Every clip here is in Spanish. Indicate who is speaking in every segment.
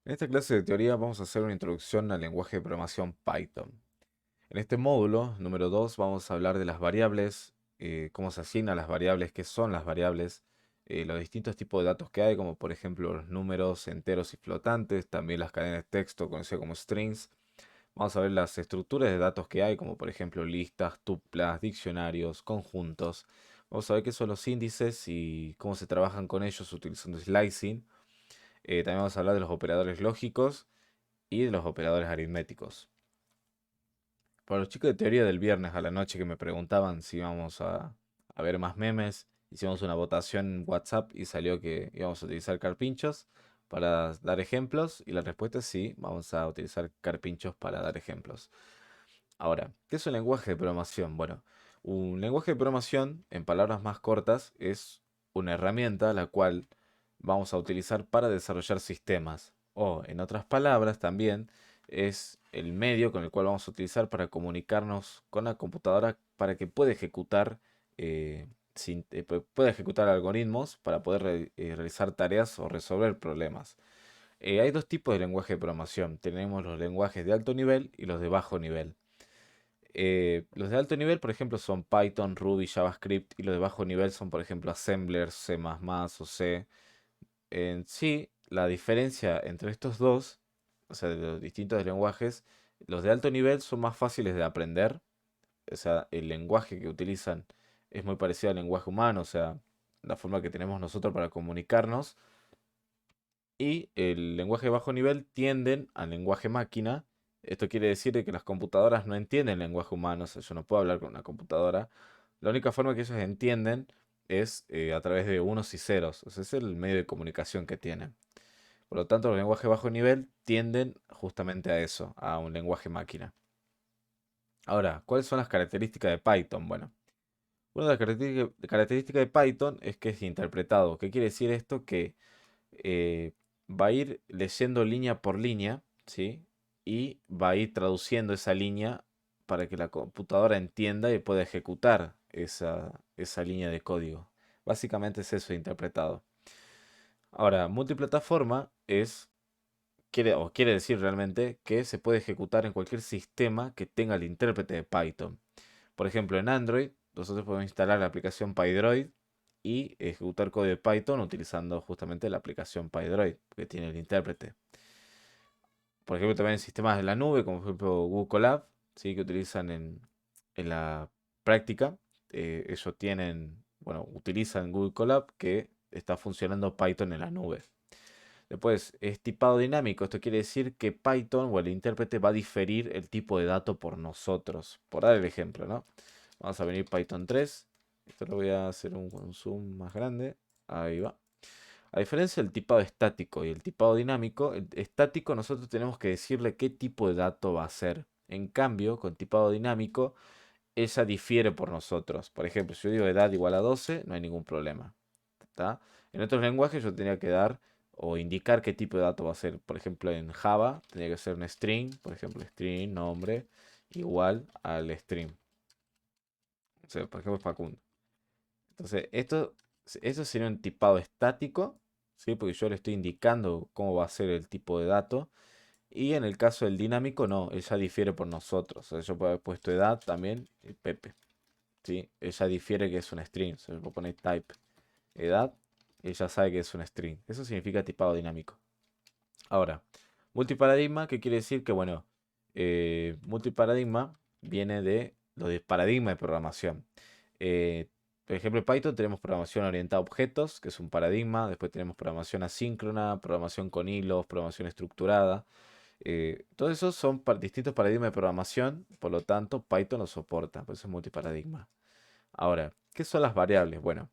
Speaker 1: En esta clase de teoría vamos a hacer una introducción al lenguaje de programación Python. En este módulo, número 2, vamos a hablar de las variables, cómo se asignan las variables, qué son las variables, los distintos tipos de datos que hay, como por ejemplo los números enteros y flotantes, también las cadenas de texto conocidas como strings. Vamos a ver las estructuras de datos que hay, como por ejemplo listas, tuplas, diccionarios, conjuntos. Vamos a ver qué son los índices y cómo se trabajan con ellos utilizando slicing. También vamos a hablar de los operadores lógicos y de los operadores aritméticos. Para los chicos de teoría del viernes a la noche que me preguntaban si íbamos a ver más memes, hicimos una votación en WhatsApp y salió que íbamos a utilizar carpinchos para dar ejemplos y la respuesta es sí, vamos a utilizar carpinchos para dar ejemplos. Ahora, ¿qué es un lenguaje de programación? Bueno, un lenguaje de programación, en palabras más cortas, es una herramienta la cual vamos a utilizar para desarrollar sistemas. O, en otras palabras, también es el medio con el cual vamos a utilizar para comunicarnos con la computadora para que pueda ejecutar, pueda ejecutar algoritmos para poder realizar tareas o resolver problemas. Hay dos tipos de lenguaje de programación. Tenemos los lenguajes de alto nivel y los de bajo nivel. Los de alto nivel, por ejemplo, son Python, Ruby, JavaScript, y los de bajo nivel son, por ejemplo, Assembler, C++ o C. En sí, la diferencia entre estos dos, o sea, de los distintos lenguajes, los de alto nivel son más fáciles de aprender, o sea, el lenguaje que utilizan es muy parecido al lenguaje humano, o sea, la forma que tenemos nosotros para comunicarnos, y el lenguaje de bajo nivel tienden al lenguaje máquina. Esto quiere decir de que las computadoras no entienden el lenguaje humano, o sea, yo no puedo hablar con una computadora. La única forma que ellos entienden es a través de unos y ceros, o sea, es el medio de comunicación que tienen. Por lo tanto, los lenguajes de bajo nivel tienden justamente a eso, a un lenguaje máquina. Ahora, ¿cuáles son las características de Python? Bueno, una de las características de Python es que es interpretado. ¿Qué quiere decir esto? Que va a ir leyendo línea por línea, ¿sí? Y va a ir traduciendo esa línea para que la computadora entienda y pueda ejecutar esa línea de código. Básicamente es eso interpretado. Ahora, multiplataforma quiere decir realmente que se puede ejecutar en cualquier sistema que tenga el intérprete de Python. Por ejemplo, en Android, nosotros podemos instalar la aplicación PyDroid y ejecutar código de Python utilizando justamente la aplicación PyDroid, que tiene el intérprete. Por ejemplo, también en sistemas de la nube, como por ejemplo Google Colab, ¿sí? Que utilizan en la práctica. Ellos tienen, bueno, utilizan Google Colab que está funcionando Python en la nube. Después, es tipado dinámico. Esto quiere decir que Python o el intérprete va a diferir el tipo de dato por nosotros. Por dar el ejemplo, ¿no? Vamos a venir Python 3. Esto lo voy a hacer un zoom más grande. Ahí va. A diferencia del tipado estático y el tipado dinámico, el estático nosotros tenemos que decirle qué tipo de dato va a ser. En cambio, con tipado dinámico, ella difiere por nosotros. Por ejemplo, si yo digo edad igual a 12, no hay ningún problema. ¿Tá? En otros lenguajes yo tenía que dar o indicar qué tipo de dato va a ser. Por ejemplo, en Java tenía que ser un string, por ejemplo, string, nombre, igual al string. O sea, por ejemplo, Facundo. Entonces, esto sería un tipado estático, ¿sí? Porque yo le estoy indicando cómo va a ser el tipo de dato. Y en el caso del dinámico, no, ella difiere por nosotros. O sea, yo puedo haber puesto edad también, Pepe, ¿sí? Ella difiere que es un string. O sea, yo puedo poner type edad, ella sabe que es un string. Eso significa tipado dinámico. Ahora, multiparadigma, ¿qué quiere decir? Que bueno, multiparadigma viene de lo de paradigma de programación. Eh, por ejemplo, en Python tenemos programación orientada a objetos, que es un paradigma. Después tenemos programación asíncrona, programación con hilos, programación estructurada. Todos esos son distintos paradigmas de programación, por lo tanto, Python lo soporta, por eso es multiparadigma. Ahora, ¿qué son las variables? Bueno,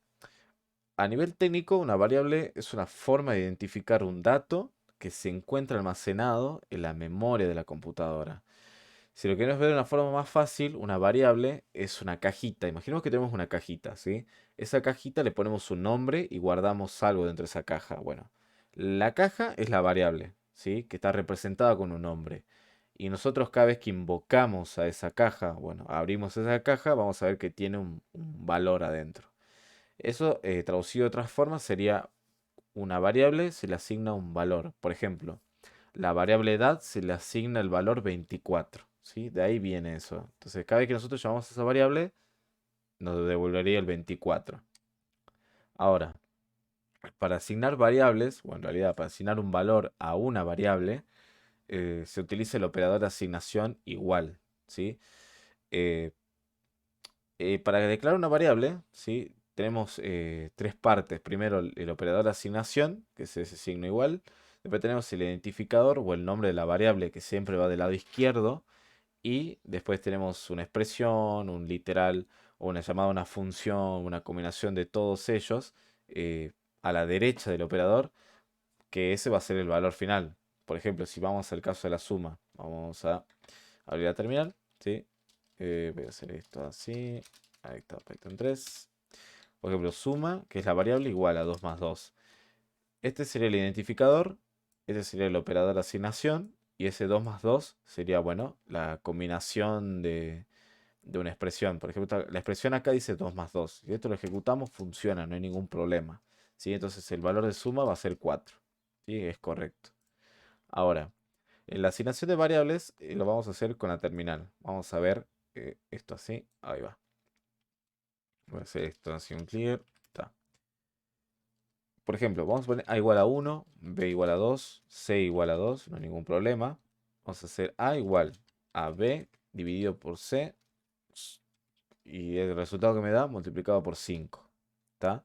Speaker 1: a nivel técnico, una variable es una forma de identificar un dato que se encuentra almacenado en la memoria de la computadora. Si lo queremos ver de una forma más fácil, una variable es una cajita. Imaginemos que tenemos una cajita, ¿sí? Esa cajita le ponemos un nombre y guardamos algo dentro de esa caja. Bueno, la caja es la variable, ¿sí? Que está representada con un nombre. Y nosotros cada vez que invocamos a esa caja, bueno, abrimos esa caja, vamos a ver que tiene un valor adentro. Eso, traducido de otras formas, sería una variable, se le asigna un valor. Por ejemplo, la variable edad se le asigna el valor 24, ¿sí? De ahí viene eso. Entonces, cada vez que nosotros llamamos a esa variable, nos devolvería el 24. Ahora, para asignar variables, o en realidad para asignar un valor a una variable, se utiliza el operador de asignación igual, ¿sí? Eh, para declarar una variable, ¿sí? Tenemos tres partes. Primero el operador de asignación, que es ese signo igual. Después tenemos el identificador o el nombre de la variable, que siempre va del lado izquierdo. Y después tenemos una expresión, un literal o una llamada a una función, una combinación de todos ellos a la derecha del operador, que ese va a ser el valor final. Por ejemplo, si vamos al caso de la suma, vamos a abrir la terminal, ¿sí? Voy a hacer esto así. Ahí está, Python 3. Por ejemplo, suma, que es la variable, igual a 2 más 2. Este sería el identificador, este sería el operador de asignación, y ese 2 más 2 sería, bueno, la combinación de una expresión. Por ejemplo, la expresión acá dice 2 más 2. Si esto lo ejecutamos, funciona, no hay ningún problema. ¿Sí? Entonces el valor de suma va a ser 4. ¿Sí? Es correcto. Ahora, en la asignación de variables lo vamos a hacer con la terminal. Vamos a ver esto así. Ahí va. Voy a hacer esto así un clear. Está. Por ejemplo, vamos a poner A igual a 1, B igual a 2, C igual a 2, no hay ningún problema. Vamos a hacer A igual a B dividido por C y el resultado que me da multiplicado por 5. ¿Está?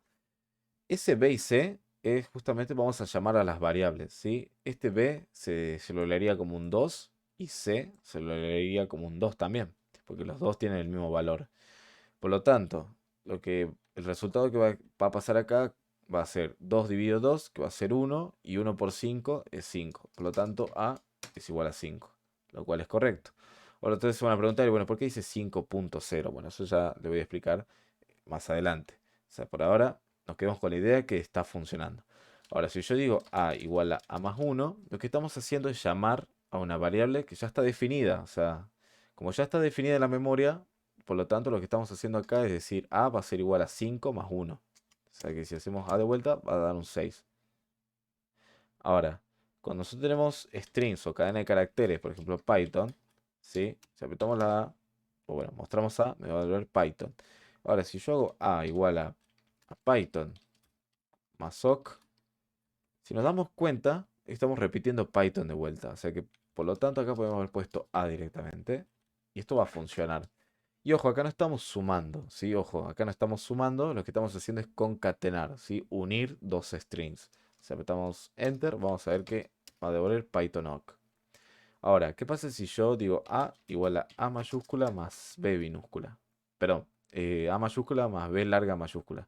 Speaker 1: Ese B y C es justamente, vamos a llamar a las variables, ¿sí? Este B se lo leería como un 2 y C se lo leería como un 2 también, porque los dos tienen el mismo valor. Por lo tanto, el resultado que va a pasar acá va a ser 2 dividido 2, que va a ser 1, y 1 por 5 es 5. Por lo tanto, A es igual a 5, lo cual es correcto. Ahora ustedes se van a preguntar, bueno, ¿por qué dice 5.0? Bueno, eso ya le voy a explicar más adelante. O sea, por ahora nos quedamos con la idea que está funcionando. Ahora, si yo digo A igual a A más 1, lo que estamos haciendo es llamar a una variable que ya está definida. O sea, como ya está definida en la memoria, por lo tanto, lo que estamos haciendo acá es decir, A va a ser igual a 5 más 1. O sea que si hacemos A de vuelta, va a dar un 6. Ahora, cuando nosotros tenemos strings o cadena de caracteres, por ejemplo Python, ¿sí? Si apretamos la A, o bueno, mostramos A, me va a devolver Python. Ahora, si yo hago A igual a Python más soc, si nos damos cuenta, estamos repitiendo Python de vuelta. O sea que, por lo tanto, acá podemos haber puesto A directamente. Y esto va a funcionar. Y ojo, acá no estamos sumando, ¿sí? Ojo, acá no estamos sumando, lo que estamos haciendo es concatenar, ¿sí? Unir dos strings. Si apretamos Enter, vamos a ver que va a devolver Python awk. Ahora, ¿qué pasa si yo digo A igual a A mayúscula más B minúscula? Perdón, A mayúscula más B larga mayúscula.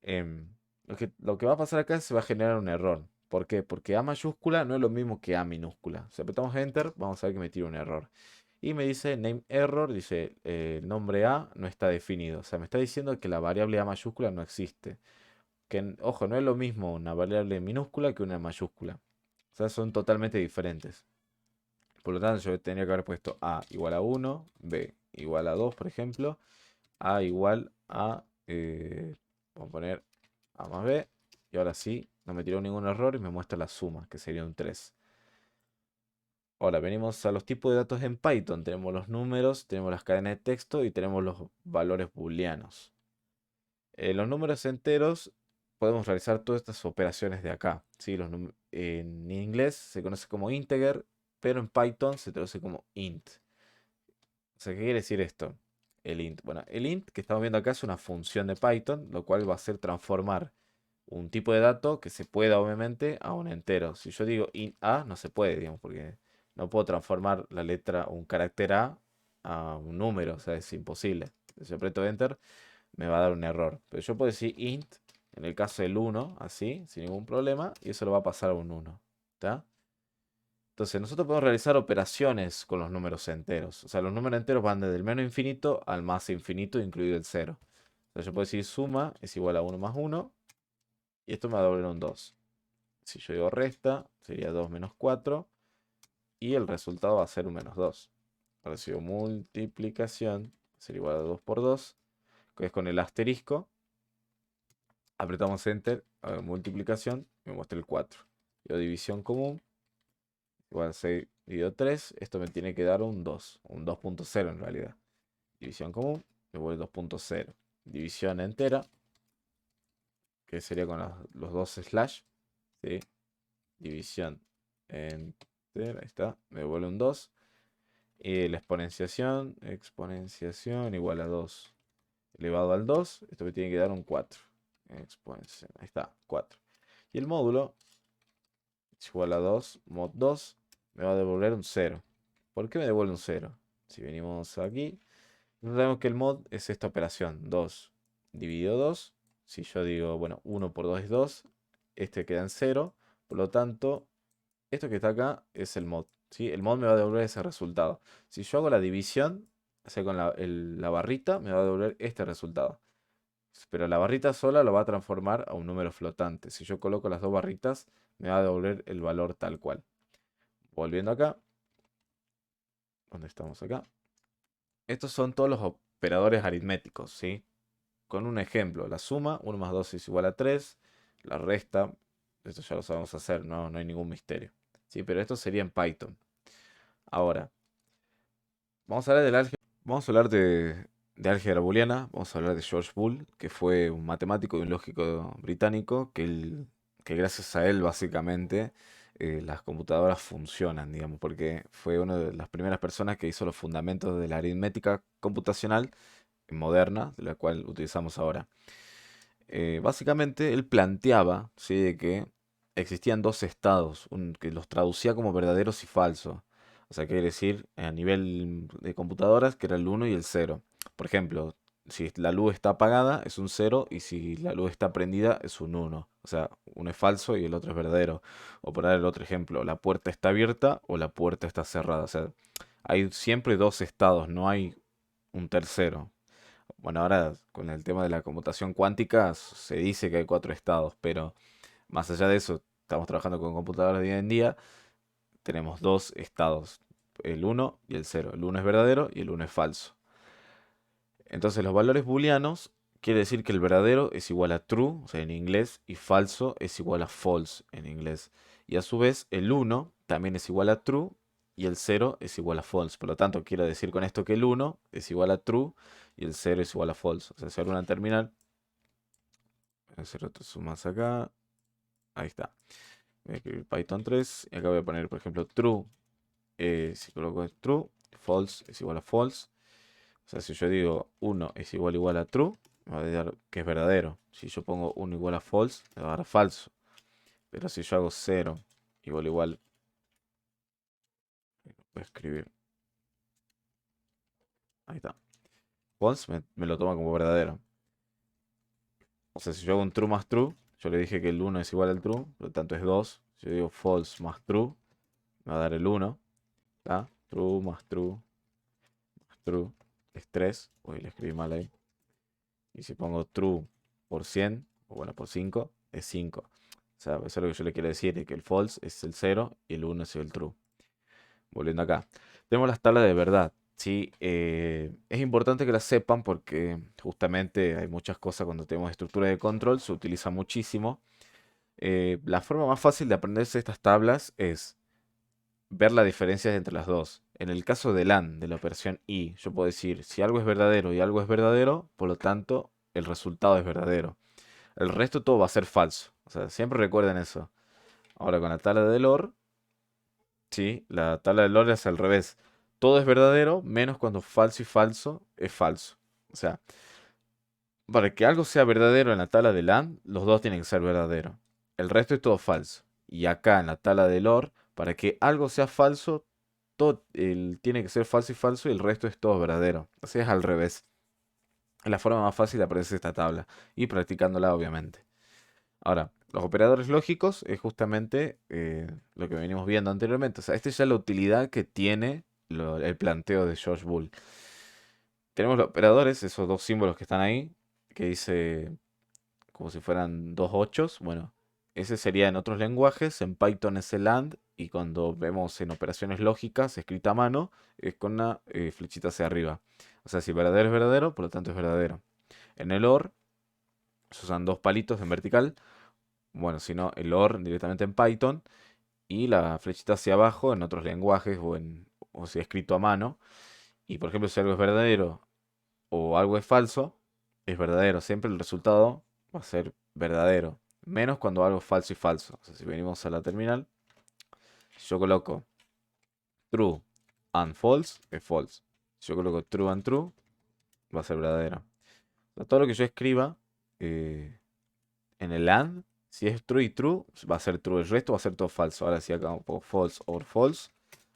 Speaker 1: Em, lo que va a pasar acá es que se va a generar un error. ¿Por qué? Porque A mayúscula no es lo mismo que A minúscula. Si apretamos Enter, vamos a ver que me tira un error. Y me dice name error, dice el nombre A no está definido. O sea, me está diciendo que la variable A mayúscula no existe. Que, ojo, no es lo mismo una variable minúscula que una mayúscula. O sea, son totalmente diferentes. Por lo tanto, yo tendría que haber puesto A igual a 1, B igual a 2, por ejemplo. A igual a, vamos a poner A más B. Y ahora sí, no me tiró ningún error y me muestra la suma, que sería un 3. Ahora venimos a los tipos de datos en Python. Tenemos los números, tenemos las cadenas de texto y tenemos los valores booleanos. Los números enteros podemos realizar todas estas operaciones de acá. ¿Sí? En inglés se conoce como integer, pero en Python se traduce como int. O sea, ¿qué quiere decir esto? El int. Bueno, el int que estamos viendo acá es una función de Python, lo cual va a ser transformar un tipo de dato que se pueda, obviamente, a un entero. Si yo digo int a, no se puede, digamos, porque no puedo transformar la letra, un carácter a un número, o sea, es imposible. Si yo aprieto enter, me va a dar un error. Pero yo puedo decir int, en el caso del 1, así, sin ningún problema, y eso lo va a pasar a un 1. ¿Está? Entonces, nosotros podemos realizar operaciones con los números enteros. O sea, los números enteros van desde el menos infinito al más infinito, incluido el cero. Entonces, yo puedo decir suma es igual a 1 más 1, y esto me va a devolver un 2. Si yo digo resta, sería 2 menos 4, y el resultado va a ser un menos 2. Ahora, si digo multiplicación, sería igual a 2 por 2, que es con el asterisco. Apretamos Enter, multiplicación, me muestra el 4. Digo división común, igual a 6 dividido 3. Esto me tiene que dar un 2.0 en realidad. División común, me vuelve 2.0. División entera, que sería con los dos slash. ¿Sí? División entera, ahí está, me devuelve un 2. Y la exponenciación igual a 2 elevado al 2. Esto me tiene que dar un 4. Exponenciación, ahí está, 4. Y el módulo es igual a 2, mod 2, me va a devolver un 0. ¿Por qué me devuelve un 0? Si venimos aquí, sabemos que el mod es esta operación, 2 dividido 2. Si yo digo, bueno, 1 por 2 es 2, este queda en 0. Por lo tanto, esto que está acá es el mod, ¿sí? El mod me va a devolver ese resultado. Si yo hago la división, o sea, con la barrita, me va a devolver este resultado. Pero la barrita sola lo va a transformar a un número flotante. Si yo coloco las dos barritas, me va a devolver el valor tal cual. Volviendo acá, ¿dónde estamos acá? Estos son todos los operadores aritméticos, ¿sí? Con un ejemplo, la suma, 1 más 2 es igual a 3. La resta, esto ya lo sabemos hacer, no hay ningún misterio. ¿Sí? Pero esto sería en Python. Ahora, vamos a hablar del álgebra. Vamos a hablar de álgebra booleana. Vamos a hablar de George Boole, que fue un matemático y un lógico británico, que gracias a él, básicamente, las computadoras funcionan, digamos, porque fue una de las primeras personas que hizo los fundamentos de la aritmética computacional moderna, de la cual utilizamos ahora. Básicamente, él planteaba, ¿sí?, de que existían dos estados, que los traducía como verdaderos y falsos. O sea, quiere decir, a nivel de computadoras, que era el uno y el cero. Por ejemplo, si la luz está apagada, es un cero, y si la luz está prendida, es un uno. O sea, uno es falso y el otro es verdadero. O por dar el otro ejemplo, la puerta está abierta o la puerta está cerrada. O sea, hay siempre dos estados, no hay un tercero. Bueno, ahora con el tema de la computación cuántica se dice que hay cuatro estados, pero más allá de eso, estamos trabajando con computadoras de hoy en día, tenemos dos estados, el uno y el cero. El uno es verdadero y el uno es falso. Entonces los valores booleanos quiere decir que el verdadero es igual a true, o sea, en inglés, y falso es igual a false en inglés. Y a su vez el uno también es igual a true y el cero es igual a false. Por lo tanto, quiero decir con esto que el uno es igual a true y el cero es igual a false. O sea, si hago una terminal, el 0 te sumas acá, ahí está. Voy a escribir Python 3 y acá voy a poner, por ejemplo, true. Si coloco true, false es igual a false. O sea, si yo digo 1 es igual a true, me va a dar que es verdadero. Si yo pongo 1 igual a false, me va a dar falso. Pero si yo hago 0 igual, voy a escribir, ahí está. False me lo toma como verdadero. O sea, si yo hago un true más true, yo le dije que el 1 es igual al true, por lo tanto es 2. Si yo digo false más true, me va a dar el 1. ¿Está? True más true es 3. Uy, le escribí mal ahí. Y si pongo true por 100, o bueno, por 5, es 5. O sea, eso es lo que yo le quiero decir, es que el false es el 0 y el 1 es el true. Volviendo acá. Tenemos las tablas de verdad. Sí, es importante que las sepan porque justamente hay muchas cosas cuando tenemos estructura de control, se utiliza muchísimo. La forma más fácil de aprenderse estas tablas es ver las diferencias entre las dos. En el caso del AND, de la operación y, yo puedo decir si algo es verdadero y algo es verdadero, por lo tanto, el resultado es verdadero. El resto todo va a ser falso. O sea, siempre recuerden eso. Ahora con la tabla del OR, sí, la tabla del OR es al revés. Todo es verdadero, menos cuando falso y falso es falso. O sea, para que algo sea verdadero en la tabla del AND, los dos tienen que ser verdaderos. El resto es todo falso. Y acá en la tabla del OR, para que algo sea falso, todo tiene que ser falso y falso y el resto es todo verdadero. O sea, es al revés. Es la forma más fácil de aprender esta tabla. Y practicándola, obviamente. Ahora, los operadores lógicos es justamente lo que venimos viendo anteriormente. O sea, esta es ya la utilidad que tiene el planteo de George Boole. Tenemos los operadores, esos dos símbolos que están ahí, que dice como si fueran dos ochos. Bueno, ese sería en otros lenguajes. En Python es el AND. Y cuando vemos en operaciones lógicas, escrita a mano, es con una flechita hacia arriba. O sea, si verdadero es verdadero, por lo tanto es verdadero. En el OR se usan dos palitos en vertical. Bueno, si no, el OR directamente en Python y la flechita hacia abajo en otros lenguajes o si escrito a mano. Y por ejemplo, si algo es verdadero o algo es falso, es verdadero. Siempre el resultado va a ser verdadero. Menos cuando algo es falso y falso. O sea, si venimos a la terminal, si yo coloco true and false, es false. Si yo coloco true and true, va a ser verdadero. O sea, todo lo que yo escriba eh, en el AND, si es true y true, va a ser true. El resto va a ser todo falso. Ahora si acá pongo false or false,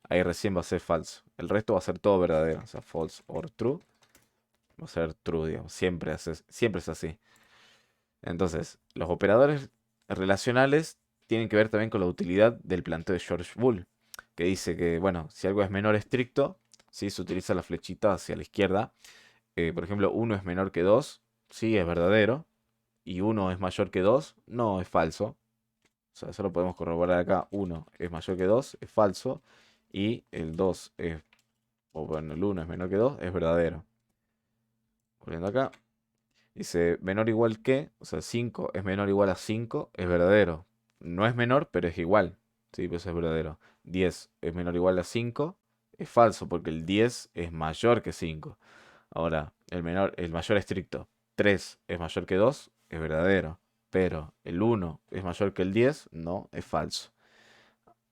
Speaker 1: ahí recién va a ser falso. El resto va a ser todo verdadero. O sea, false or true, va a ser true, digamos. Siempre es así. Entonces, los operadores relacionales tienen que ver también con la utilidad del planteo de George Boole, que dice que, bueno, si algo es menor estricto, ¿sí? Se utiliza la flechita hacia la izquierda. Por ejemplo, uno es menor que 2, sí, es verdadero. Y uno es mayor que 2, no, es falso. O sea, eso lo podemos corroborar acá. Uno es mayor que 2, es falso. Y el 2 es, o bueno, el uno es menor que 2, es verdadero. Volviendo acá. Dice menor o igual que, o sea, 5 es menor o igual a 5, es verdadero. No es menor, pero es igual. Sí, pues es verdadero. 10 es menor o igual a 5, es falso, porque el 10 es mayor que 5. Ahora, el mayor estricto, 3 es mayor que 2, es verdadero. Pero el uno es mayor que el 10, no, es falso.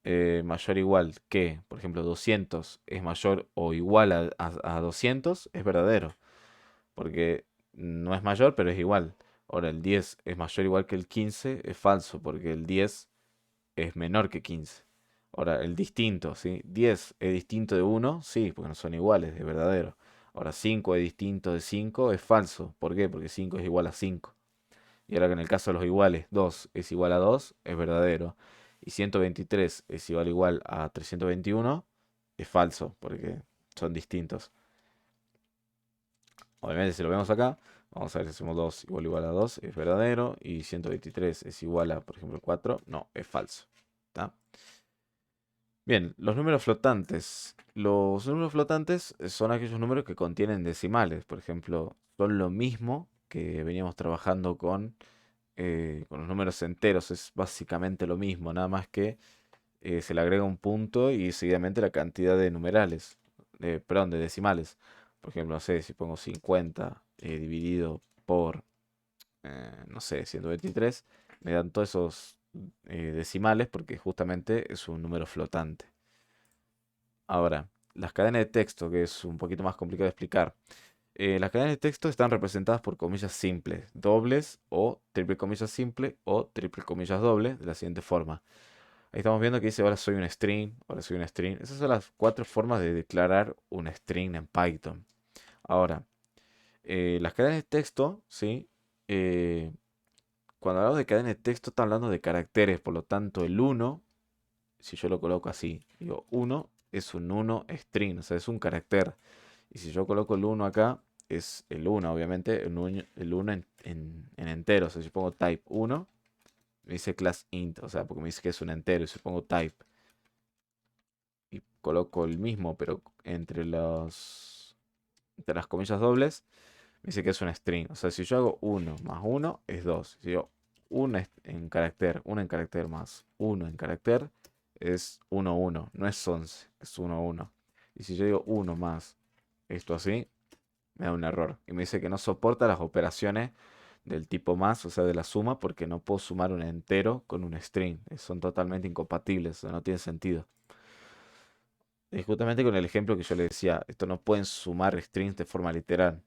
Speaker 1: Mayor o igual que, por ejemplo, 200 es mayor o igual a 200, es verdadero. Porque no es mayor, pero es igual. Ahora, el 10 es mayor o igual que el 15, es falso, porque el 10 es menor que 15. Ahora, el distinto, ¿sí? 10 es distinto de uno, sí, porque no son iguales, es verdadero. Ahora, 5 es distinto de 5, es falso. ¿Por qué? Porque 5 es igual a 5. Y ahora que en el caso de los iguales, 2 es igual a 2, es verdadero. Y 123 es igual a 321, es falso, porque son distintos. Obviamente, si lo vemos acá, vamos a ver si hacemos 2 igual a 2, es verdadero. Y 123 es igual a, por ejemplo, 4, no, es falso. ¿Tá? Bien, los números flotantes. Los números flotantes son aquellos números que contienen decimales. Por ejemplo, son lo mismo que veníamos trabajando con los números enteros. Es básicamente lo mismo, nada más que se le agrega un punto y seguidamente la cantidad de numerales. Perdón, de decimales. Por ejemplo, no sé, si pongo 50 dividido por, no sé, 123, me dan todos esos decimales porque justamente es un número flotante. Ahora, las cadenas de texto, que es un poquito más complicado de explicar. Las cadenas de texto están representadas por comillas simples, dobles o triple comillas simple o triple comillas doble, de la siguiente forma. Ahí estamos viendo que dice ahora soy un string, ahora soy un string. Esas son las cuatro formas de declarar un string en Python. Ahora, las cadenas de texto, ¿sí? Eh, Cuando hablamos de cadena de texto, está hablando de caracteres. Por lo tanto, el uno, si yo lo coloco así, digo uno es un uno string, o sea, es un carácter. Y si yo coloco el uno acá, es el uno obviamente, el 1 en entero. O sea, si yo pongo type uno, me dice class int, o sea, porque me dice que es un entero. Y si pongo type y coloco el mismo, pero entre las comillas dobles, me dice que es un string. O sea, si yo hago uno más uno es 2. Si yo uno en carácter más uno en carácter es uno uno. No es 11, es uno uno. Y si yo digo uno más esto así, me da un error. Y me dice que no soporta las operaciones del tipo más, o sea, de la suma, porque no puedo sumar un entero con un string. Son totalmente incompatibles, o sea, no tiene sentido. Y justamente con el ejemplo que yo le decía, esto no pueden sumar strings de forma literal.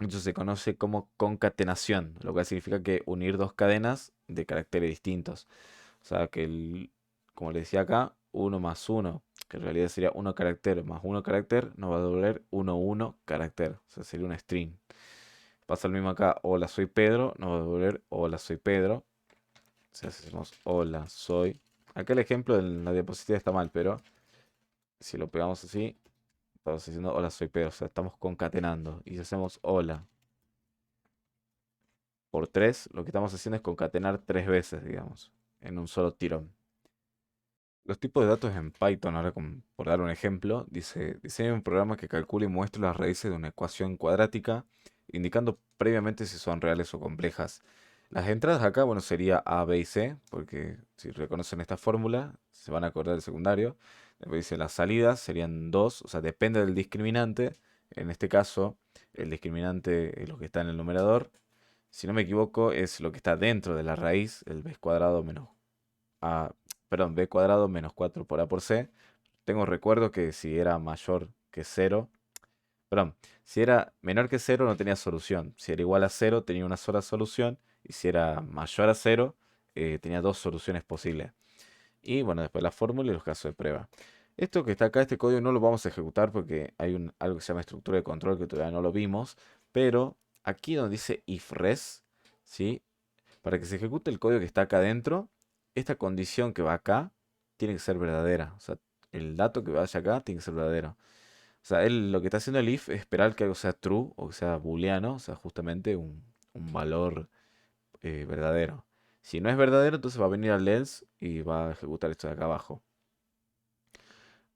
Speaker 1: Eso se conoce como concatenación, lo cual significa que unir dos cadenas de caracteres distintos. O sea que, como le decía acá, uno más uno, que en realidad sería uno carácter más uno carácter, nos va a devolver uno uno carácter. O sea, sería un string. Pasa lo mismo acá, hola soy Pedro, nos va a devolver hola soy Pedro. O sea, si hacemos hola soy. Acá el ejemplo en la diapositiva está mal, pero si lo pegamos así, estamos diciendo hola soy Pedro. O sea, estamos concatenando. Y si hacemos hola por 3, lo que estamos haciendo es concatenar 3 veces, digamos, en un solo tirón. Los tipos de datos en Python, ahora por dar un ejemplo, dice, diseña un programa que calcule y muestre las raíces de una ecuación cuadrática, indicando previamente si son reales o complejas. Las entradas acá, bueno, sería A, B y C, porque si reconocen esta fórmula, se van a acordar del secundario. Después dice las salidas serían dos, o sea, depende del discriminante. En este caso, el discriminante es lo que está en el numerador. Si no me equivoco, es lo que está dentro de la raíz, el b cuadrado menos a, perdón, b cuadrado menos 4 por a por c. Tengo recuerdo que si era mayor que cero, perdón, si era menor que cero no tenía solución. Si era igual a cero tenía una sola solución. Y si era mayor a cero tenía dos soluciones posibles. Y bueno, después la fórmula y los casos de prueba. Esto que está acá, este código no lo vamos a ejecutar porque hay algo que se llama estructura de control que todavía no lo vimos. Pero aquí donde dice ifres, ¿sí? Para que se ejecute el código que está acá adentro, esta condición que va acá tiene que ser verdadera. O sea, el dato que vaya acá tiene que ser verdadero. O sea, él lo que está haciendo el if es esperar que algo sea true o que sea booleano, o sea, justamente un valor verdadero. Si no es verdadero, entonces va a venir al else y va a ejecutar esto de acá abajo.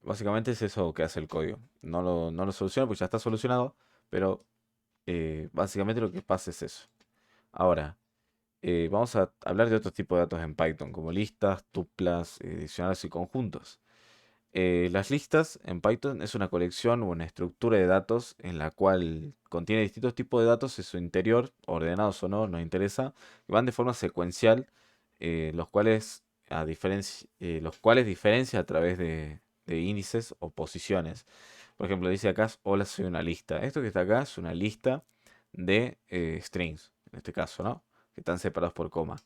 Speaker 1: Básicamente es eso que hace el código. No lo soluciona porque ya está solucionado, pero básicamente lo que pasa es eso. Ahora, vamos a hablar de otros tipos de datos en Python, como listas, tuplas, diccionarios y conjuntos. Las listas en Python es una colección o una estructura de datos en la cual contiene distintos tipos de datos en su interior, ordenados o no, nos interesa, que van de forma secuencial, los cuales diferencia a través de índices o posiciones. Por ejemplo, dice acá, hola, soy una lista. Esto que está acá es una lista de strings, en este caso, ¿no? Que están separados por coma.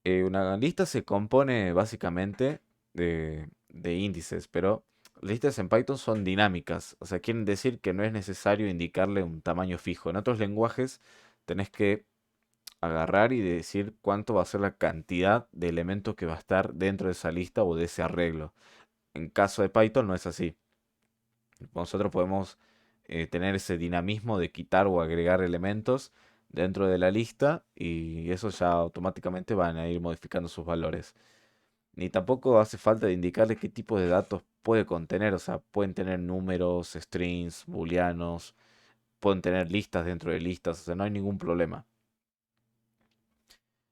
Speaker 1: Una lista se compone básicamente de índices, pero las listas en Python son dinámicas, o sea, quieren decir que no es necesario indicarle un tamaño fijo. En otros lenguajes tenés que agarrar y decir cuánto va a ser la cantidad de elementos que va a estar dentro de esa lista o de ese arreglo. En caso de Python no es así. Nosotros podemos tener ese dinamismo de quitar o agregar elementos dentro de la lista y eso ya automáticamente van a ir modificando sus valores. Ni tampoco hace falta de indicarle qué tipo de datos puede contener, o sea, pueden tener números, strings, booleanos, pueden tener listas dentro de listas, o sea, no hay ningún problema.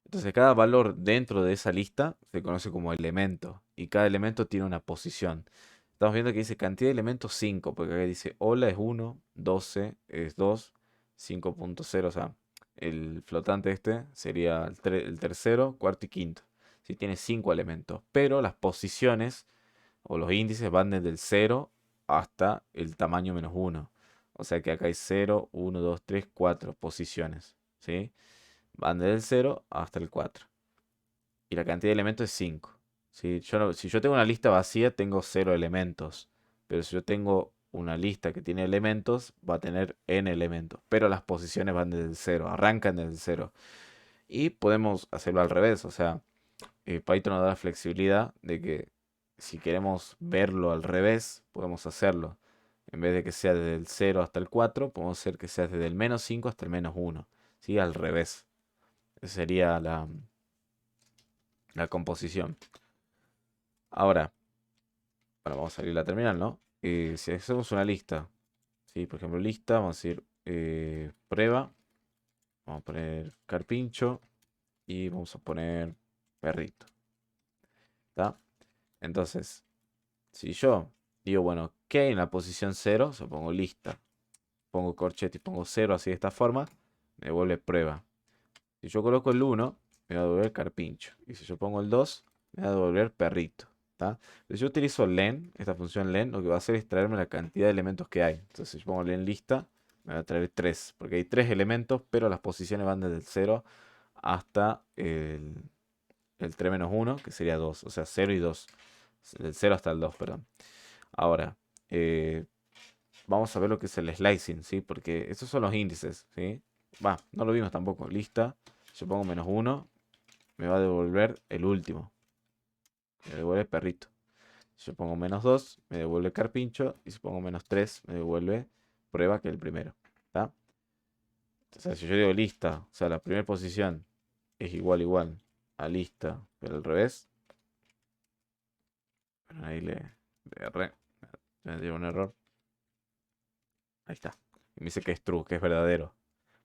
Speaker 1: Entonces, cada valor dentro de esa lista se conoce como elemento y cada elemento tiene una posición. Estamos viendo que dice cantidad de elementos 5 porque acá dice hola es 1, 12 es 2, 5.0, o sea, el flotante este sería el tercero, cuarto y quinto. Si tiene 5 elementos, pero las posiciones o los índices van desde el cero hasta el tamaño menos uno. O sea que acá hay cero, uno, 2, 3, 4 posiciones. ¿Sí? Van desde el cero hasta el 4. Y la cantidad de elementos es 5. Si yo tengo una lista vacía, tengo cero elementos. Pero si yo tengo una lista que tiene elementos, va a tener n elementos. Pero las posiciones van desde el cero, arrancan desde el cero. Y podemos hacerlo al revés. O sea, Python nos da la flexibilidad de que si queremos verlo al revés, podemos hacerlo. En vez de que sea desde el cero hasta el 4, podemos hacer que sea desde el menos 5 hasta el menos uno. ¿Sí? Al revés. Esa sería la composición. Ahora, bueno, vamos a salir la terminal, ¿no? Si hacemos una lista, ¿sí? Por ejemplo, lista, vamos a decir prueba, vamos a poner carpincho y vamos a poner perrito. ¿Está? Entonces, si yo digo, bueno, ¿qué hay en la posición cero? O pongo lista, pongo corchete y pongo cero así de esta forma, me devuelve prueba. Si yo coloco el uno me va a devolver carpincho. Y si yo pongo el 2 me va a devolver perrito. ¿Tá? Si yo utilizo len, esta función len, lo que va a hacer es traerme la cantidad de elementos que hay. Entonces, si yo pongo len lista, me va a traer 3, porque hay 3 elementos, pero las posiciones van desde el cero hasta el 3 menos uno que sería 2, o sea, cero y 2. Del cero hasta el 2, perdón. Ahora, eh, vamos a ver lo que es el slicing, ¿sí? Porque estos son los índices, ¿sí? Va, no lo vimos tampoco. Lista, yo pongo menos uno me va a devolver el último. Me devuelve perrito. Si yo pongo menos 2 me devuelve carpincho. Y si pongo menos 3 me devuelve prueba, que es el primero. ¿Está? Entonces, si yo digo lista, o sea, la primera posición es igual a lista, pero al revés. Bueno, ahí le erré. Me dio un error. Ahí está. Y me dice que es true, que es verdadero.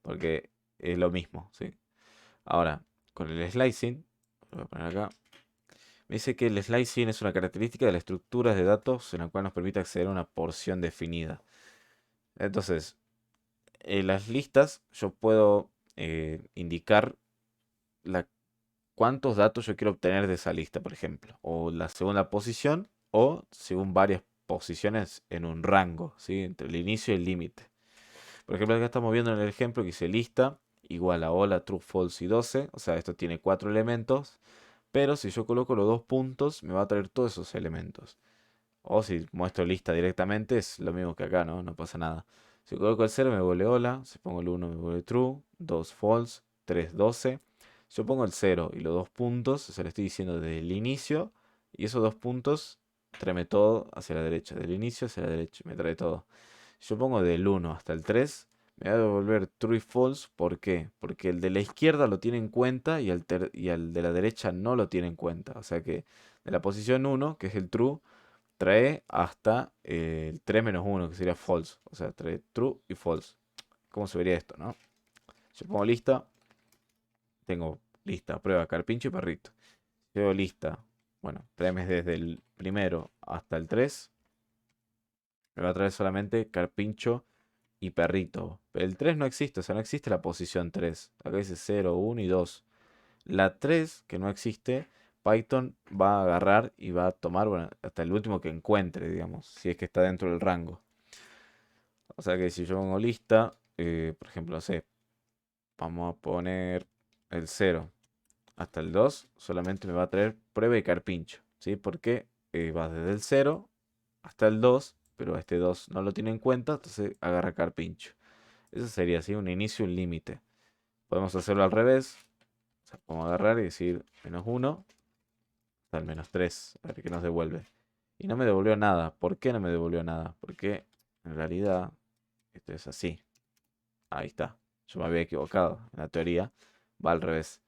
Speaker 1: Porque es lo mismo, ¿sí? Ahora, con el slicing, lo voy a poner acá, me dice que el slicing es una característica de la estructura de datos en la cual nos permite acceder a una porción definida. Entonces, en las listas yo puedo indicar la, cuántos datos yo quiero obtener de esa lista, por ejemplo, o la segunda posición, o según varias posiciones en un rango, ¿sí? Entre el inicio y el límite. Por ejemplo, acá estamos viendo en el ejemplo que dice lista igual a hola, true, false y 12. O sea, esto tiene 4 elementos. Pero si yo coloco los dos puntos, me va a traer todos esos elementos. O si muestro lista directamente, es lo mismo que acá, ¿no? No pasa nada. Si coloco el 0 me vuelve hola. Si pongo el 1 me vuelve true. 2 false. 3 12. Si yo pongo el 0 y los dos puntos, se lo estoy diciendo desde el inicio. Y esos dos puntos, tráeme todo hacia la derecha. Del inicio hacia la derecha. Me trae todo. Si yo pongo del 1 hasta el 3, me va a devolver true y false. ¿Por qué? Porque el de la izquierda lo tiene en cuenta y el de la derecha no lo tiene en cuenta. O sea que de la posición 1, que es el true, trae hasta el 3 menos 1, que sería false. O sea, trae true y false. ¿Cómo se vería esto, no? Yo pongo lista, tengo lista, prueba, carpincho y perrito. Yo lista, bueno, tráeme desde el primero hasta el 3. Me va a traer solamente carpincho y perrito. Pero el 3 no existe, o sea, no existe la posición 3. Acá dice 0, 1 y 2. La 3 que no existe, Python va a agarrar y va a tomar, bueno, hasta el último que encuentre, digamos, si es que está dentro del rango. O sea que si yo pongo lista, por ejemplo, no sé, vamos a poner el 0 hasta el 2, solamente me va a traer prueba y carpincho, ¿sí? Porque va desde el 0 hasta el 2, pero este 2 no lo tiene en cuenta, entonces agarra carpincho. Eso sería así, un inicio y un límite. Podemos hacerlo al revés. O sea, podemos agarrar y decir menos 1 hasta el menos 3. A ver qué nos devuelve. Y no me devolvió nada. ¿Por qué no me devolvió nada? Porque en realidad esto es así. Ahí está. Yo me había equivocado. En la teoría va al revés.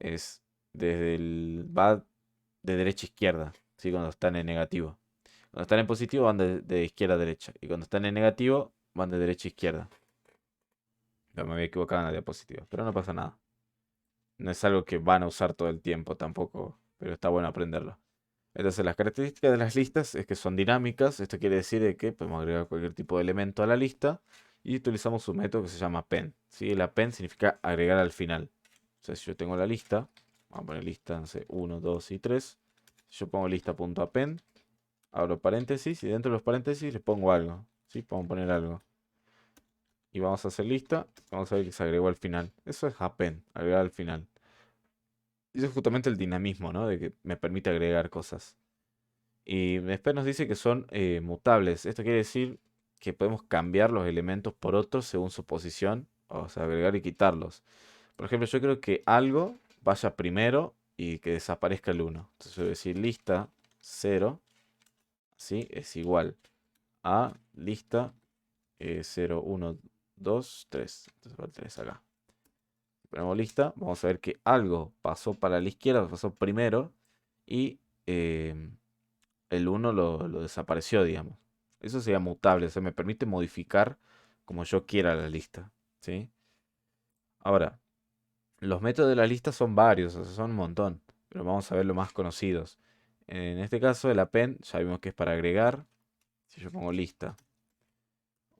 Speaker 1: Es va de derecha a izquierda. ¿Sí? Cuando están en negativo. Cuando están en positivo van de izquierda a derecha. Y cuando están en negativo van de derecha a izquierda. Yo me había equivocado en la diapositiva. Pero no pasa nada. No es algo que van a usar todo el tiempo tampoco, pero está bueno aprenderlo. Entonces, las características de las listas es que son dinámicas. Esto quiere decir de que podemos agregar cualquier tipo de elemento a la lista y utilizamos un método que se llama append. ¿Sí? El append significa agregar al final. O sea, si yo tengo la lista, vamos a poner lista, no sé, 1, 2 y 3. Si yo pongo lista.append, abro paréntesis y dentro de los paréntesis le pongo algo. ¿Sí? Podemos poner algo. Y vamos a hacer lista. Vamos a ver que se agregó al final. Eso es append, agregar al final. Y eso es justamente el dinamismo, ¿no? De que me permite agregar cosas. Y después nos dice que son mutables. Esto quiere decir que podemos cambiar los elementos por otros según su posición. O sea, agregar y quitarlos. Por ejemplo, yo creo que algo vaya primero y que desaparezca el uno. Entonces yo voy a decir lista 0, ¿sí? Es igual a lista 0, 1, 2, 3. Entonces va el 3 acá. Ponemos lista, vamos a ver que algo pasó para la izquierda, pasó primero y el uno lo desapareció, digamos. Eso sería mutable, o sea, me permite modificar como yo quiera la lista, ¿sí? Ahora, los métodos de la lista son varios, o sea, son un montón, pero vamos a ver los más conocidos. En este caso, el append, ya vimos que es para agregar. Si yo pongo lista,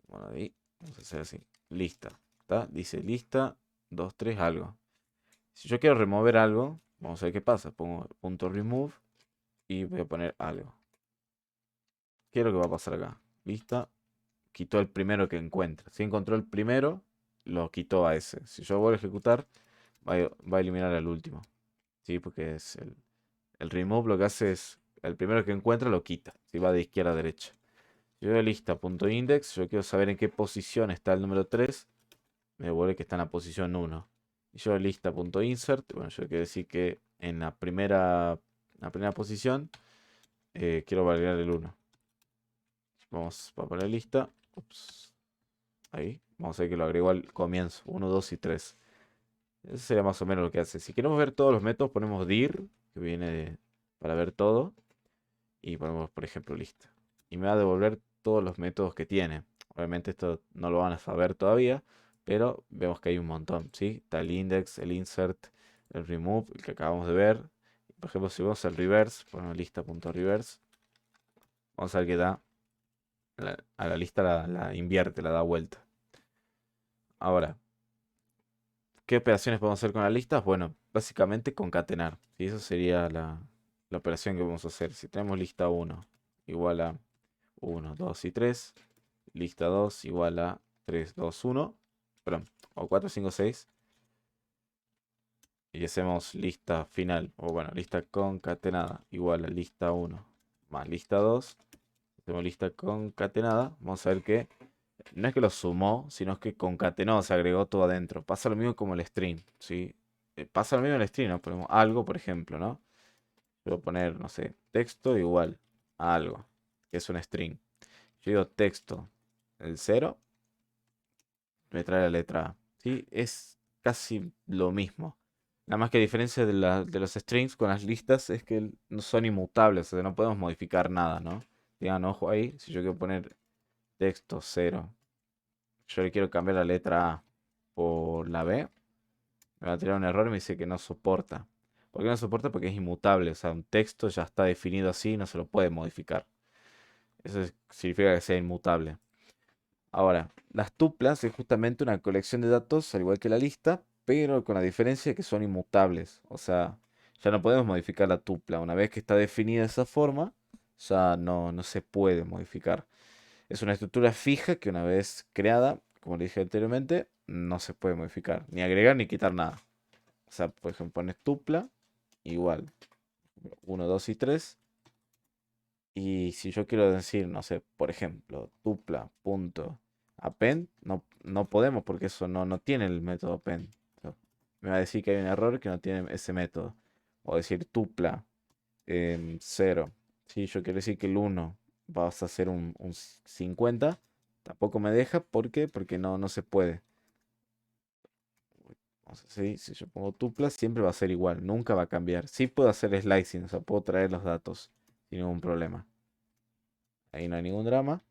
Speaker 1: bueno, ahí, vamos a hacer así, lista, ¿está? Dice lista, 2 3 algo. Si yo quiero remover algo, vamos a ver qué pasa. Pongo punto remove y voy a poner algo. ¿Qué es lo que va a pasar acá? Lista, quitó el primero que encuentra. Si encontró el primero, lo quitó a ese. Si yo vuelvo a ejecutar, va a eliminar al último. ¿Sí? Porque es el remove lo que hace es el primero que encuentra lo quita. Si va de izquierda a derecha. Si yo veo lista.index, yo quiero saber en qué posición está el número 3, me devuelve que está en la posición 1. Y yo lista.insert, bueno, yo quiero decir que en la primera posición quiero validar el 1. Vamos a poner lista. Ups, ahí. Vamos a ver que lo agrego al comienzo. 1, 2 y 3. Eso sería más o menos lo que hace. Si queremos ver todos los métodos, ponemos dir, que viene para ver todo. Y ponemos, por ejemplo, lista. Y me va a devolver todos los métodos que tiene. Obviamente esto no lo van a saber todavía, pero vemos que hay un montón, ¿sí? Está el index, el insert, el remove, el que acabamos de ver. Por ejemplo, si vamos al reverse, ponemos lista.reverse, vamos a ver que da a la lista la invierte, la da vuelta. Ahora, ¿qué operaciones podemos hacer con las listas? Bueno, básicamente concatenar. Y eso sería la operación que vamos a hacer. Si tenemos lista 1 igual a 1, 2 y 3, lista 2 igual a 3, 2, 1, perdón, o 4, 5, 6, y hacemos lista final, o bueno, lista concatenada igual a lista 1 más lista 2, hacemos lista concatenada, vamos a ver que no es que lo sumó, sino que concatenó, se agregó todo adentro. Pasa lo mismo como el string, ¿sí? Pasa lo mismo en el string, ¿no? Ponemos algo, por ejemplo, ¿no? Puedo poner, no sé, texto igual a algo, que es un string. Yo digo texto, el cero me trae la letra A, ¿sí? Es casi lo mismo. Nada más que a diferencia de los strings con las listas es que no son inmutables, o sea, no podemos modificar nada, ¿no? Digan, ojo ahí, si yo quiero poner texto cero, yo le quiero cambiar la letra A por la B, me va a tirar un error y me dice que no soporta. ¿Por qué no soporta? Porque es inmutable, o sea, un texto ya está definido así y no se lo puede modificar. Significa que sea inmutable. Ahora, las tuplas es justamente una colección de datos, al igual que la lista, pero con la diferencia de que son inmutables. O sea, ya no podemos modificar la tupla. Una vez que está definida de esa forma, ya no se puede modificar. Es una estructura fija que una vez creada, como le dije anteriormente, no se puede modificar, ni agregar ni quitar nada. O sea, por ejemplo, pones tupla, igual, uno 2 y 3. Y si yo quiero decir, no sé, por ejemplo, tupla.append, no podemos porque eso no tiene el método append. O sea, me va a decir que hay un error que no tiene ese método. O decir tupla en 0. Si yo quiero decir que el 1 vas a hacer un 50, tampoco me deja. ¿Por qué? Porque no se puede. O sea, si yo pongo tupla, siempre va a ser igual, nunca va a cambiar. Sí puedo hacer slicing, o sea, puedo traer los datos sin ningún problema. Ahí no hay ningún drama.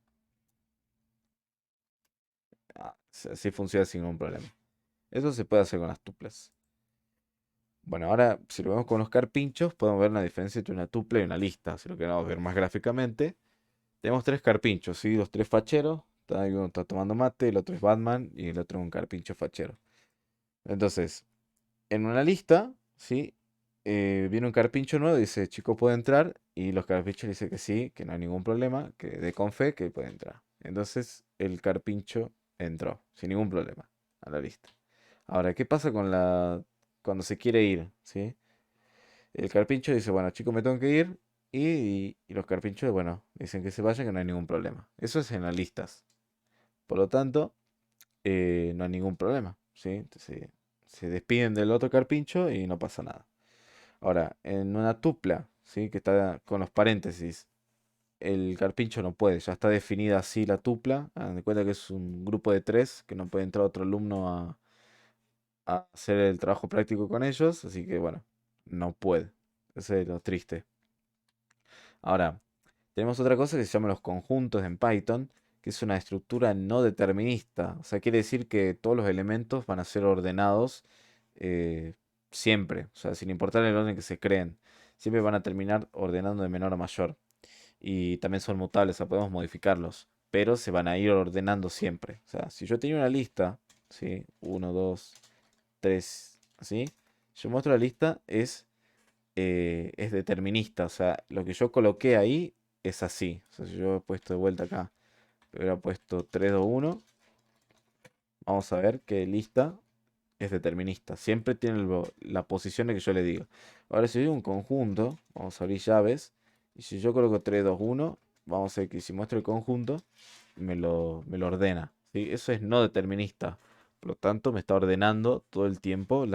Speaker 1: Así funciona sin ningún problema. Eso se puede hacer con las tuplas. Bueno, ahora si lo vemos con los carpinchos, podemos ver la diferencia entre una tupla y una lista. Si lo queremos ver más gráficamente, tenemos tres carpinchos, ¿sí? Los tres facheros. Uno está tomando mate, el otro es Batman y el otro es un carpincho fachero. Entonces, en una lista, ¿sí? Viene un carpincho nuevo y dice, chico, puede entrar. Y los carpinchos dicen que sí, que no hay ningún problema, que dé con fe que puede entrar. Entonces, el carpincho entró, sin ningún problema, a la lista. Ahora, ¿qué pasa cuando se quiere ir? ¿Sí? El carpincho dice, bueno, chicos, me tengo que ir. Y los carpinchos, bueno, dicen que se vayan, que no hay ningún problema. Eso es en las listas. Por lo tanto, no hay ningún problema. ¿Sí? Entonces, se despiden del otro carpincho y no pasa nada. Ahora, en una tupla, ¿sí? Que está con los paréntesis, el carpincho no puede, ya está definida así la tupla. Hagan de cuenta que es un grupo de tres, que no puede entrar otro alumno a hacer el trabajo práctico con ellos, así que bueno, no puede. Ese es lo triste. Ahora, tenemos otra cosa que se llama los conjuntos en Python, que es una estructura no determinista. O sea, quiere decir que todos los elementos van a ser ordenados eh, siempre, o sea, sin importar el orden que se creen. Siempre van a terminar ordenando de menor a mayor. Y también son mutables, o sea, podemos modificarlos, pero se van a ir ordenando siempre. O sea, si yo tenía una lista, ¿sí? Uno, 2, 3, ¿así? Yo muestro la lista, es determinista. O sea, lo que yo coloqué ahí es así. O sea, si yo he puesto de vuelta acá, hubiera puesto 3, 2, 1, vamos a ver que lista es determinista. Siempre tiene la posición que yo le digo. Ahora, si yo un conjunto, vamos a abrir llaves. Y si yo coloco 3, 2, 1, vamos a ver que si muestro el conjunto, me lo ordena. ¿Sí? Eso es no determinista. Por lo tanto, me está ordenando todo el tiempo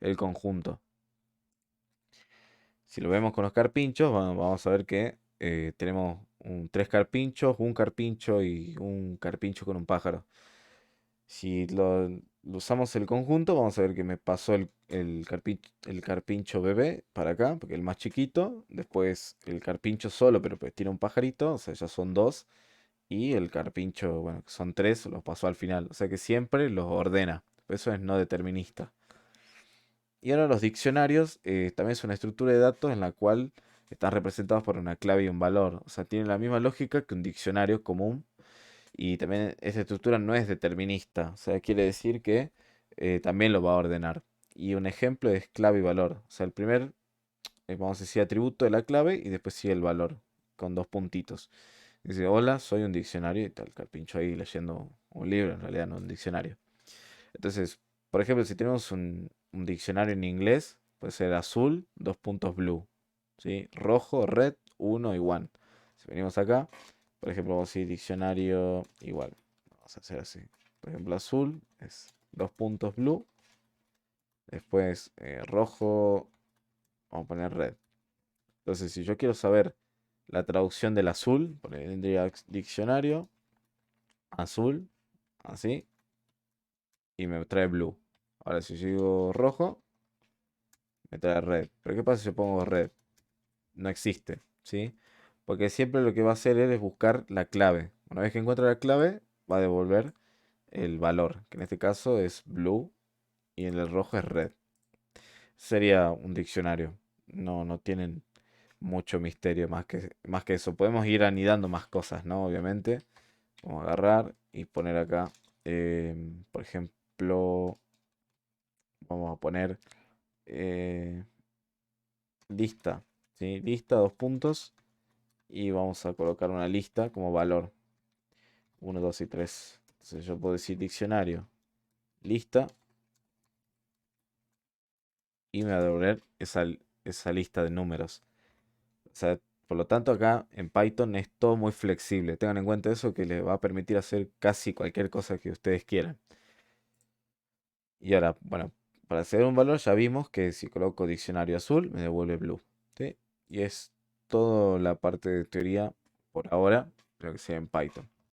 Speaker 1: el conjunto. Si lo vemos con los carpinchos, vamos a ver que tenemos tres carpinchos, un carpincho y un carpincho con un pájaro. Si lo usamos el conjunto, vamos a ver que me pasó el carpincho bebé para acá, porque es el más chiquito. Después el carpincho solo, pero pues tiene un pajarito, o sea, ya son dos. Y el carpincho, bueno, que son tres, los pasó al final. O sea que siempre los ordena. Eso es no determinista. Y ahora los diccionarios también es una estructura de datos en la cual están representados por una clave y un valor. O sea, tienen la misma lógica que un diccionario común. Y también esa estructura no es determinista. O sea, quiere decir que también lo va a ordenar. Y un ejemplo es clave y valor. O sea, el primer, vamos a decir, atributo de la clave y después sigue el valor con dos puntitos. Dice, hola, soy un diccionario y tal, carpincho ahí leyendo un libro, en realidad no un diccionario. Entonces, por ejemplo, si tenemos un diccionario en inglés, puede ser azul, dos puntos blue, ¿sí? Rojo, red, uno y one. Si venimos acá, por ejemplo, vamos a decir diccionario igual. Vamos a hacer así. Por ejemplo, azul es dos puntos blue. Después rojo, vamos a poner red. Entonces, si yo quiero saber la traducción del azul, pondría diccionario, azul, así, y me trae blue. Ahora, si yo digo rojo, me trae red. Pero ¿qué pasa si yo pongo red? No existe, ¿sí? Porque siempre lo que va a hacer él es buscar la clave. Una vez que encuentra la clave, va a devolver el valor, que en este caso es blue y en el rojo es red. Sería un diccionario. No tienen mucho misterio más que eso. Podemos ir anidando más cosas, ¿no? Obviamente. Vamos a agarrar y poner acá, por ejemplo, vamos a poner eh, lista, ¿sí? Lista, dos puntos. Y vamos a colocar una lista como valor. Uno 2 y 3. Entonces yo puedo decir diccionario, lista, y me va a devolver esa lista de números. O sea, por lo tanto acá en Python es todo muy flexible. Tengan en cuenta eso que les va a permitir hacer casi cualquier cosa que ustedes quieran. Y ahora, bueno, para hacer un valor ya vimos que si coloco diccionario azul me devuelve blue. ¿Sí? Y es toda la parte de teoría por ahora, lo que sea en Python.